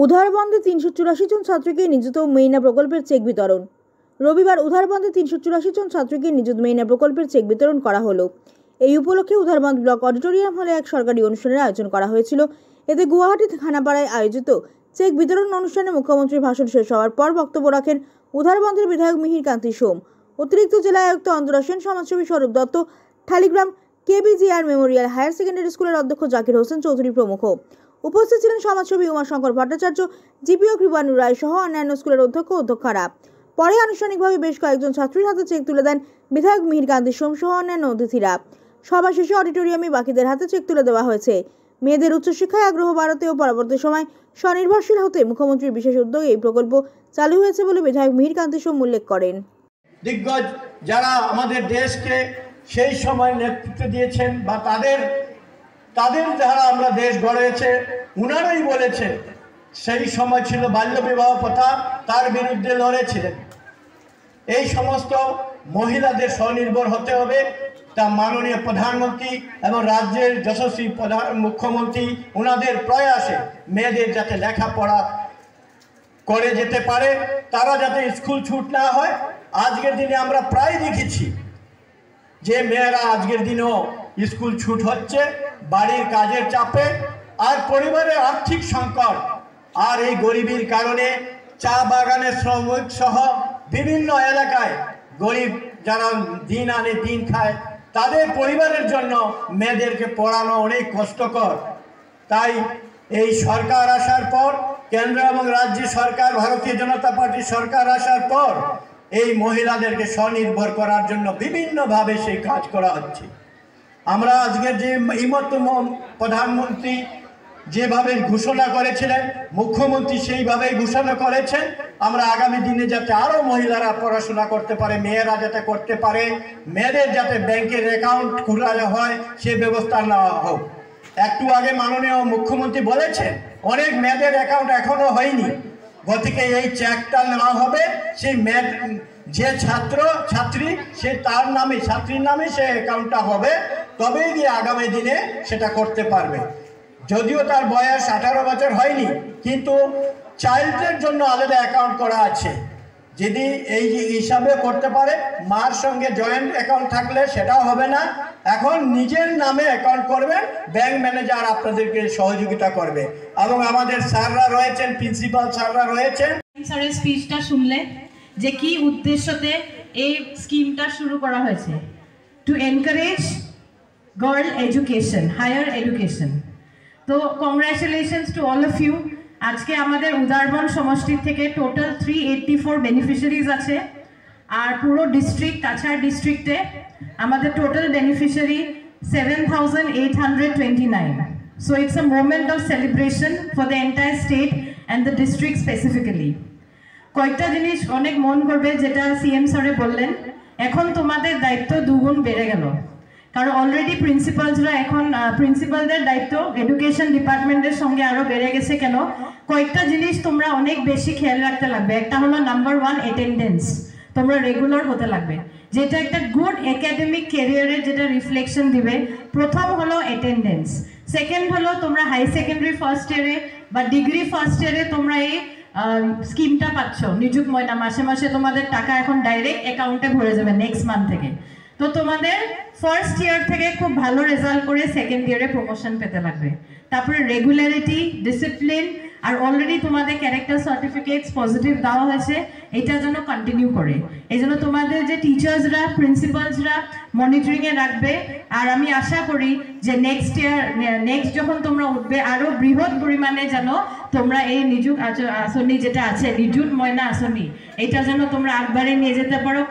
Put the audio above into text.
উধারবন্দে ৩৮৪ জন ছাত্রীকে নিযুত মেইনা প্রকল্পের চেক বিতরণ। রবিবার উধারবন্দে ৩৮৪ জন ছাত্রীকে নিযুত মেইনা প্রকল্পের চেক বিতরণ করা হলো। এই উপলক্ষে উধারবন্দ ব্লক অডিটোরিয়াম হলে এক সরকারি অনুষ্ঠানের আয়োজন করা হয়েছিল। এতে গুয়াহাটি খানাপাড়ায় আয়োজিত চেক বিতরণ অনুষ্ঠানে মুখ্যমন্ত্রীর ভাষণ শেষ হওয়ার পর বক্তব্য রাখেন উধারবন্দের বিধায়ক মিহির কান্তি সোম, অতিরিক্ত জেলা আয়ুক্ত অন্তরা সেন, সমাজসেবী Swarup Datta, Thaligram KBGR memorial higher secondary স্কুলের অধ্যক্ষ জাকির হোসেন চৌধুরী প্রমুখ। উপস্থিত ছিলেন সমাজসেবী উমাশঙ্কর ভট্টাচার্য, জিপিও কৃপানু রায় সহ অন্যান্য স্কুলের অধ্যক্ষ অধ্যক্ষরা। পরে আনুষ্ঠানিকভাবে বেশ কয়েকজন ছাত্রীর হাতে চেক তুলে দেন বিধায়ক মিহির কান্তি সোম সহ অন্যান্য অতিথিরা। সভা শেষে অডিটোরিয়ামে বাকিদের হাতে চেক তুলে দেওয়া হয়েছে। মেয়েদের উচ্চশিক্ষায় আগ্রহ বাড়াতে ও পরবর্তী সময় স্বনির্ভরশীল হতে মুখ্যমন্ত্রীর বিশেষ উদ্যোগে এই প্রকল্প চালু হয়েছে বলে বিধায়ক মিহির কান্তি সোম উল্লেখ করেন। দিগ্গজ যারা আমাদের দেশকে সেই সময় নেতৃত্ব দিয়েছেন বা তাদের যারা আমরা দেশ গড়েছে, উনারাই বলেছে সেই সময় ছিল বাল্য বিবাহ প্রথা, তার বিরুদ্ধে লড়েছিলেন। এই সমস্ত মহিলাদের স্বনির্ভর হতে হবে, তা মাননীয় প্রধানমন্ত্রী এবং রাজ্যের যশস্বী মুখ্যমন্ত্রী ওনাদের প্রয়াসে মেয়েদের যাতে লেখাপড়া করে যেতে পারে, তারা যাতে স্কুল ছুট না হয়। আজকের দিনে আমরা প্রায় দেখেছি যে মেয়েরা আজকের দিনেও স্কুল ছুট হচ্ছে বাড়ির কাজের চাপে, আর পরিবারের আর্থিক সংকট আর এই গরিবের কারণে চা বাগানের শ্রমিক সহ বিভিন্ন এলাকায় গরিব যারা দিন আনে দিন খায়, তাদের পরিবারের জন্য মেয়েদেরকে পড়ানো অনেক কষ্টকর। তাই এই সরকার আসার পর, কেন্দ্র এবং রাজ্য সরকার, ভারতীয় জনতা পার্টির সরকার আসার পর এই মহিলাদেরকে স্বনির্ভর করার জন্য বিভিন্নভাবে সেই কাজ করা হচ্ছে। আমরা আজকের যে প্রধানমন্ত্রী যেভাবে ঘোষণা করেছিলেন, মুখ্যমন্ত্রী সেইভাবেই ঘোষণা করেছেন। আমরা আগামী দিনে যাতে আরও মহিলারা পড়াশোনা করতে পারে, মেয়েরা যাতে করতে পারে, মেয়েদের যাতে ব্যাংকের অ্যাকাউন্ট খোলা হয় সে ব্যবস্থা নেওয়া হোক। একটু আগে মাননীয় মুখ্যমন্ত্রী বলেছেন অনেক মেয়েদের অ্যাকাউন্ট এখনো হয়নি, গতিকে এই চেকটা নেওয়া হবে। সেই যে ছাত্রী সে তার নামে, ছাত্রীর নামে সে অ্যাকাউন্টটা হবে, তবেই গিয়ে আগামী দিনে সেটা করতে পারবে। যদিও তার বয়স 18 বছর হয়নি, কিন্তু চাইল্ডদের জন্য আলাদা অ্যাকাউন্ট করা আছে। যদি এই হিসাবে করতে পারে, মার সঙ্গে জয়েন্ট অ্যাকাউন্ট থাকলে সেটাও হবে না। এখন নিজের নামে অ্যাকাউন্ট করবেন, ব্যাংক ম্যানেজার আপনাদেরকে সহযোগিতা করবে। এবং আমাদের স্যাররা রয়েছেন, প্রিন্সিপাল স্যাররা রয়েছেন। স্যারের স্পিচটা শুনলে যে কি উদ্দেশ্যতে এই স্কিমটা শুরু করা হয়েছে, to encourage girl education, higher education. তো congratulations to all of you. আজকে আমাদের উদারবন সমষ্টির থেকে টোটাল 384 বেনিফিশিয়ারিজ আছে, আর পুরো ডিস্ট্রিক্ট কাছাড় ডিস্ট্রিক্টে আমাদের total beneficiary 7,829. So it's a moment of celebration for the entire state and the district specifically. কয়েকটা জিনিস অনেক মন করবে, যেটা সিএম স্যারে বললেন, এখন তোমাদের দায়িত্ব দুগুণ বেড়ে গেল। কারণ অলরেডি প্রিন্সিপালসরা এখন প্রিন্সিপালদের দায়িত্ব এডুকেশন ডিপার্টমেন্টের সঙ্গে আরও বেড়ে গেছে। কেন? কয়েকটা জিনিস তোমরা অনেক বেশি খেয়াল রাখতে লাগবে। একটা হলো নাম্বার 1, অ্যাটেন্ডেন্স। তোমরা রেগুলার হতে লাগবে, যেটা একটা গুড একাডেমিক ক্যারিয়ারের যেটা রিফ্লেকশন দিবে। প্রথম হলো অ্যাটেন্ডেন্স। সেকেন্ড হলো তোমরা হাই সেকেন্ডারি ফার্স্ট ইয়ারে বা ডিগ্রি ফার্স্ট ইয়ারে তোমরা এই স্কিমটা পাচ্ছ, নিযুত ময়না। মাসে মাসে তোমাদের টাকা এখন ডাইরেক্ট অ্যাকাউন্টে ভরে যাবে নেক্সট মান্থ থেকে। তো তোমাদের ফার্স্ট ইয়ার থেকে খুব ভালো রেজাল্ট করে সেকেন্ড ইয়ারে প্রমোশন পেতে লাগবে। তারপরে রেগুলারিটি, ডিসিপ্লিন, আর অলরেডি তোমাদের ক্যারেক্টার সার্টিফিকেটস পজিটিভ দেওয়া হয়েছে, এটা যেন কন্টিনিউ করে। এই জন্য তোমাদের যে টিচার্সরা, প্রিন্সিপালসরা মনিটরিংয়ে রাখবে। আর আমি আশা করি যে নেক্সট যখন তোমরা উঠবে, আরও বৃহৎ পরিমাণে যেন তোমরা এই নিযুত আসনি যেটা আছে, নিযুত ময়না আসনি, এটা যেন তোমরা আগবাড়ে নিয়ে যেতে পারো।